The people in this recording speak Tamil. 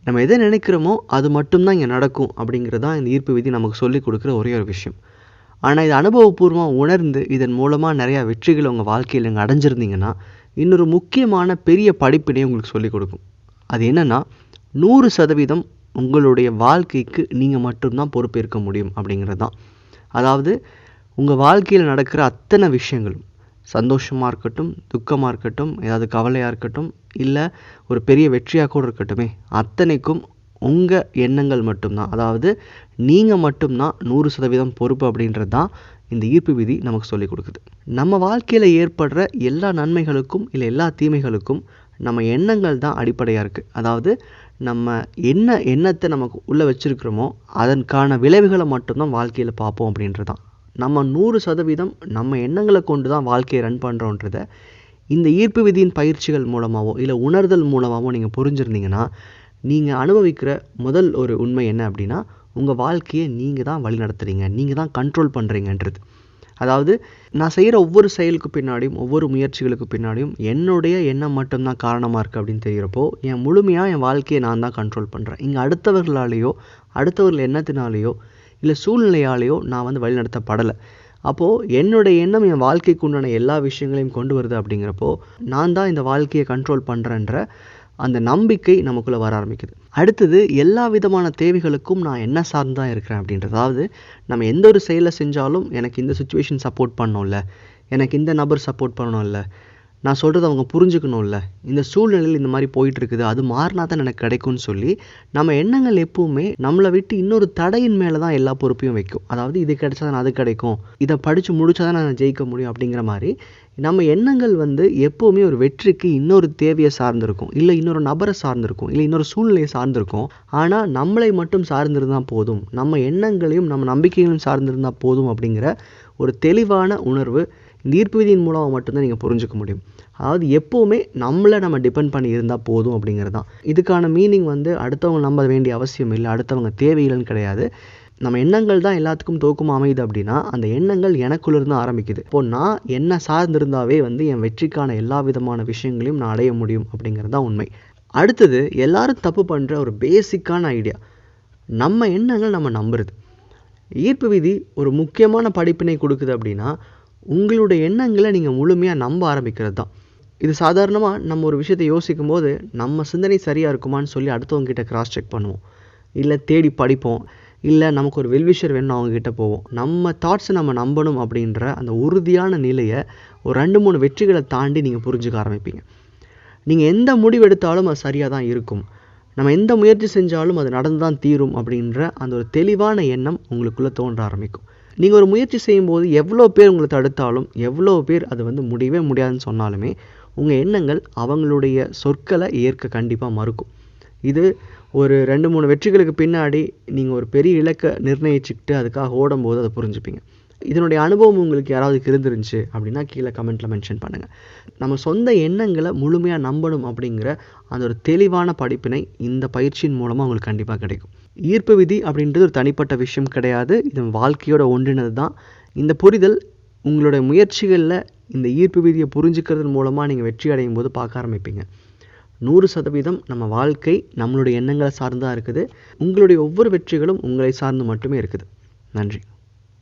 நம்ம எதை நினைக்கிறோமோ அது மட்டும்தான் இங்கே நடக்கும் அப்படிங்கிறது தான் இந்த ஈர்ப்பு விதி நமக்கு சொல்லிக் கொடுக்குற ஒரே ஒரு விஷயம். ஆனால் இது அனுபவபூர்வமாக உணர்ந்து இதன் மூலமாக நிறையா வெற்றிகள் உங்கள் வாழ்க்கையில் நீங்கள் அடைஞ்சிருந்தீங்கன்னா இன்னொரு முக்கியமான பெரிய படிப்பினை உங்களுக்கு சொல்லிக் கொடுக்கும். அது என்னென்னா 100% உங்களுடைய வாழ்க்கைக்கு நீங்கள் மட்டும்தான் பொறுப்பேற்க முடியும் அப்படிங்கிறது தான். அதாவது உங்கள் வாழ்க்கையில் நடக்கிற அத்தனை விஷயங்களும், சந்தோஷமாக இருக்கட்டும், துக்கமாக இருக்கட்டும், ஏதாவது கவலையாக இருக்கட்டும், இல்லை ஒரு பெரிய வெற்றியாக கூட இருக்கட்டுமே, அத்தனைக்கும் உங்கள் எண்ணங்கள் மட்டும்தான், அதாவது நீங்கள் மட்டும்தான் 100% பொறுப்பு அப்படின்றது தான் இந்த ஈர்ப்பு விதி நமக்கு சொல்லிக் கொடுக்குது. நம்ம வாழ்க்கையில் ஏற்படுற எல்லா நன்மைகளுக்கும் இல்லை எல்லா தீமைகளுக்கும் நம்ம எண்ணங்கள் தான் அடிப்படையாக இருக்குது. அதாவது நம்ம என்ன எண்ணத்தை நமக்கு உள்ளே வச்சுருக்கிறோமோ அதற்கான விளைவுகளை மட்டும்தான் வாழ்க்கையில் பார்ப்போம் அப்படின்றது தான். நம்ம 100% நம்ம எண்ணங்களை கொண்டு தான் வாழ்க்கையை ரன் பண்ணுறோன்றதை இந்த ஈர்ப்பு விதியின் பயிற்சிகள் மூலமாகவோ இல்லை உணர்தல் மூலமாகவோ நீங்கள் புரிஞ்சுருந்தீங்கன்னா நீங்கள் அனுபவிக்கிற முதல் ஒரு உண்மை என்ன அப்படின்னா, உங்கள் வாழ்க்கையை நீங்கள் தான் வழி நடத்துகிறீங்க, நீங்கள் தான் கண்ட்ரோல் பண்ணுறீங்கன்றது. அதாவது நான் செய்கிற ஒவ்வொரு செயலுக்கு பின்னாடியும் ஒவ்வொரு முயற்சிகளுக்கு பின்னாடியும் என்னுடைய எண்ணம் மட்டும்தான் காரணமாக இருக்குது அப்படின்னு தெரிகிறப்போ என் முழுமையாக என் வாழ்க்கையை நான் தான் கண்ட்ரோல் பண்ணுறேன். இங்கே அடுத்தவர்களாலேயோ அடுத்தவர்கள் எண்ணத்தினாலேயோ இல்லை சூழ்நிலையாலேயோ நான் வந்து வழிநடத்தப்படலை. அப்போது என்னுடைய எண்ணம் என் வாழ்க்கைக்கு உண்டான எல்லா விஷயங்களையும் கொண்டு வருது அப்படிங்கிறப்போ நான் தான் இந்த வாழ்க்கையை கண்ட்ரோல் பண்ணுறேன்ற அந்த நம்பிக்கை நமக்குள்ளே வர ஆரம்பிக்குது. அடுத்தது எல்லா விதமான தேவைகளுக்கும் நான் என்ன சார்ந்து தான் இருக்கிறேன் அப்படின்றது. அதாவது நம்ம எந்த ஒரு செயலை செஞ்சாலும் எனக்கு இந்த சுச்சுவேஷன் சப்போர்ட் பண்ணணும்ல, எனக்கு இந்த நபர் சப்போர்ட் பண்ணணும்ல, நான் சொல்கிறது அவங்க புரிஞ்சுக்கணும்ல, இந்த சூழ்நிலையில் இந்த மாதிரி போயிட்டுருக்குது, அது மாறினா தான் எனக்கு கிடைக்கும்னு சொல்லி நம்ம எண்ணங்கள் எப்போவுமே நம்மளை விட்டு இன்னொரு தடையின் மேலே தான் எல்லா பொறுப்பையும் வைக்கும். அதாவது இது கிடைச்சா தான் அது கிடைக்கும், இதை படித்து முடிச்சா தான் நான் ஜெயிக்க முடியும் அப்படிங்கிற மாதிரி நம்ம எண்ணங்கள் வந்து எப்போவுமே ஒரு வெற்றிக்கு இன்னொரு தேவையை சார்ந்திருக்கும், இல்லை இன்னொரு நபரை சார்ந்திருக்கும், இல்லை இன்னொரு சூழ்நிலையை சார்ந்திருக்கும். ஆனால் நம்மளை மட்டும் சார்ந்திருந்தால் போதும், நம்ம எண்ணங்களையும் நம்ம நம்பிக்கைகளையும் சார்ந்திருந்தால் போதும் அப்படிங்கிற ஒரு தெளிவான உணர்வு இந்த ஈர்ப்பு விதியின் மூலமாக மட்டும்தான் நீங்கள் புரிஞ்சுக்க முடியும். அதாவது எப்போவுமே நம்மளை நம்ம டிபெண்ட் பண்ணி இருந்தால் போதும் அப்படிங்கிறது தான். இதுக்கான மீனிங் வந்து அடுத்தவங்க நம்ப வேண்டிய அவசியம் இல்லை, அடுத்தவங்க தேவையில்லைன்னு கிடையாது. நம்ம எண்ணங்கள் தான் எல்லாத்துக்கும் தோக்கமாக அமையுது அப்படின்னா அந்த எண்ணங்கள் எனக்குள்ளேருந்து ஆரம்பிக்குது. இப்போது நான் என்ன சார்ந்திருந்தாவே வந்து என் வெற்றிக்கான எல்லா விதமான விஷயங்களையும் நான் அடைய முடியும் அப்படிங்கிறது தான் உண்மை. அடுத்தது எல்லாரும் தப்பு பண்ணுற ஒரு பேசிக்கான ஐடியா, நம்ம எண்ணங்கள் நம்ம நம்புறது. ஈர்ப்பு விதி ஒரு முக்கியமான படிப்பினை கொடுக்குது அப்படின்னா உங்களுடைய எண்ணங்களை நீங்கள் முழுமையாக நம்ப ஆரம்பிக்கிறது தான். இது சாதாரணமாக நம்ம ஒரு விஷயத்தை யோசிக்கும் போது நம்ம சிந்தனை சரியாக இருக்குமான்னு சொல்லி அடுத்தவங்க கிட்ட கிராஸ் செக் பண்ணுவோம், இல்லை தேடி படிப்போம், இல்லை நமக்கு ஒரு வெல்விஷர் வேணும் அவங்கக்கிட்ட போவோம். நம்ம தாட்ஸை நம்ம நம்பணும் அப்படின்ற அந்த உறுதியான நிலையை ஒரு 2-3 வெற்றிகளை தாண்டி நீங்கள் புரிஞ்சுக்க ஆரம்பிப்பீங்க. நீங்கள் எந்த முடிவு எடுத்தாலும் அது சரியாக தான் இருக்கும், நம்ம எந்த முயற்சி செஞ்சாலும் அது நடந்து தான் தீரும் அப்படின்ற அந்த ஒரு தெளிவான எண்ணம் உங்களுக்குள்ளே தோன்ற ஆரம்பிக்கும். நீங்கள் ஒரு முயற்சி செய்யும்போது எவ்வளோ பேர் உங்களை தடுத்தாலும், எவ்வளோ பேர் அது வந்து முடியவே முடியாதுன்னு சொன்னாலுமே உங்கள் எண்ணங்கள் அவங்களுடைய சொற்களை ஏற்க கண்டிப்பாக மறுக்கும். இது ஒரு 2-3 வெற்றிகளுக்கு பின்னாடி நீங்கள் ஒரு பெரிய இலக்கை நிர்ணயிச்சுக்கிட்டு அதுக்காக ஓடும்போது அதை புரிஞ்சுப்பீங்க. இதனுடைய அனுபவம் உங்களுக்கு யாராவது இருந்துருந்துச்சு அப்படின்னா கீழே கமெண்ட்டில் மென்ஷன் பண்ணுங்கள். நம்ம சொந்த எண்ணங்களை முழுமையாக நம்பணும் அப்படிங்கிற அந்த ஒரு தெளிவான படிப்பினை இந்த பயிற்சியின் மூலமாக உங்களுக்கு கண்டிப்பாக கிடைக்கும். ஈர்ப்பு விதி அப்படின்றது ஒரு தனிப்பட்ட விஷயம் கிடையாது, இது வாழ்க்கையோட ஒன்றினது தான். இந்த புரிதல் உங்களுடைய முயற்சிகளில் இந்த ஈர்ப்பு விதியை புரிஞ்சுக்கிறது மூலமாக நீங்கள் வெற்றி அடையும் போது பார்க்க ஆரம்பிப்பீங்க. 100% நம்ம வாழ்க்கை நம்மளுடைய எண்ணங்களை சார்ந்து தான் இருக்குது. உங்களுடைய ஒவ்வொரு வெற்றிகளும் உங்களை சார்ந்து மட்டுமே இருக்குது. நன்றி.